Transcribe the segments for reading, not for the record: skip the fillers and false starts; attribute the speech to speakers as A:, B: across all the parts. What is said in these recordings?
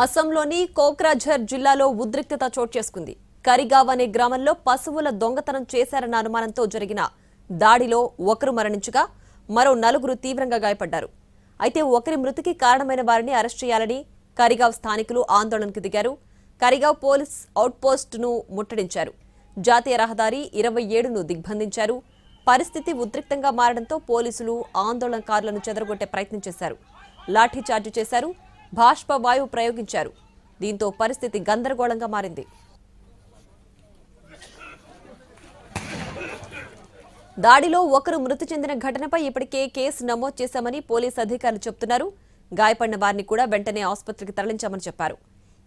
A: అసోంలోని కోక్రాఝర్ జిల్లాలో ఉద్రిక్తత చోటు చేసుకుంది. కరిగావ్ అనే గ్రామంలో పశువుల దొంగతనం చేశారన్న అనుమానంతో జరిగిన దాడిలో ఒకరు మరణించగా మరో నలుగురు తీవ్రంగా గాయపడ్డారు. అయితే ఒకరి మృతికి కారణమైన వారిని అరెస్ట్ చేయాలని కరిగావ్ స్థానికులు ఆందోళనకు దిగారు. కరిగావ్ పోలీస్ అవుట్పోస్టును ముట్టడించారు. జాతీయ రహదారి 27ను దిగ్బంధించారు. పరిస్థితి ఉద్రిక్తంగా మారడంతో పోలీసులు ఆందోళనకారులను చెదరగొట్టే ప్రయత్నం చేశారు. లాఠీచార్జి చేశారు. బాష్ప వాయువు ప్రయోగించారు. దీంతో పరిస్థితి గందరగోళంగా మారింది. దాడిలో ఒకరు మృతి చెందిన ఘటనపై ఇప్పటికే కేసు నమోదు చేశామని పోలీసు అధికారులు చెబుతున్నారు. గాయపడిన వారిని కూడా వెంటనే ఆసుపత్రికి తరలించామని చెప్పారు.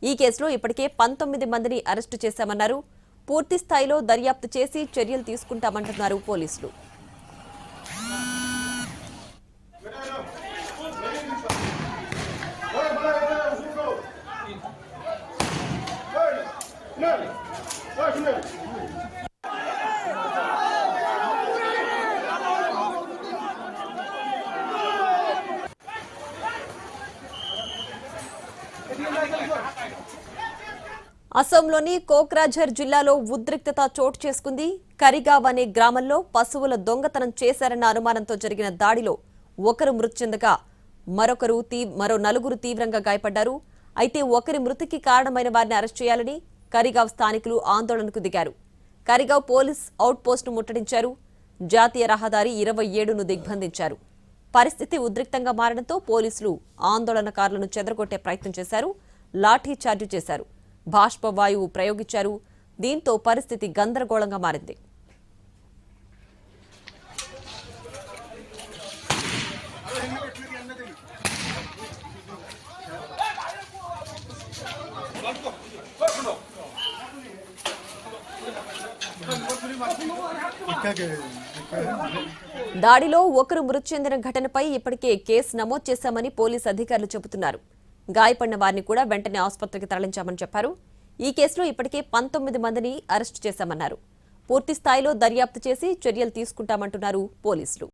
A: ఈ కేసులో ఇప్పటికే 19 మందిని అరెస్టు చేశామన్నారు. పూర్తి స్థాయిలో దర్యాప్తు చేసి చర్యలు తీసుకుంటామంటున్నారు పోలీసులు. అసోంలోని కోక్రాఝర్ జిల్లాలో ఉద్రిక్తత చోటు చేసుకుంది. కరిగావ్ అనే గ్రామంలో పశువుల దొంగతనం చేశారన్న అనుమానంతో జరిగిన దాడిలో ఒకరు మృతి చెందగా మరో నలుగురు తీవ్రంగా గాయపడ్డారు. అయితే ఒకరి మృతికి కారణమైన వారిని అరెస్ట్ చేయాలని కరిగావ్ స్థానికులు ఆందోళనకు దిగారు. కరిగావ్ పోలీస్ అవుట్పోస్టును ముట్టడించారు. జాతీయ రహదారి 27ను దిగ్బంధించారు. పరిస్థితి ఉద్రిక్తంగా మారడంతో పోలీసులు ఆందోళనకారులను చెదరగొట్టే ప్రయత్నం చేశారు. లాఠీ చార్జి చేశారు. బాష్ప వాయువు ప్రయోగించారు. దీంతో పరిస్థితి గందరగోళంగా మారింది. దాడిలో ఒకరు మృతి చెందిన ఘటనపై ఇప్పటికే కేసు నమోదు చేశామని పోలీసు అధికారులు చెబుతున్నారు. గాయపడిన వారిని కూడా వెంటనే ఆసుపత్రికి తరలించామని చెప్పారు. ఈ కేసులో ఇప్పటికే 19 మందిని అరెస్టు చేశామన్నారు. పూర్తి స్థాయిలో దర్యాప్తు చేసి చర్యలు తీసుకుంటామంటున్నారు పోలీసులు.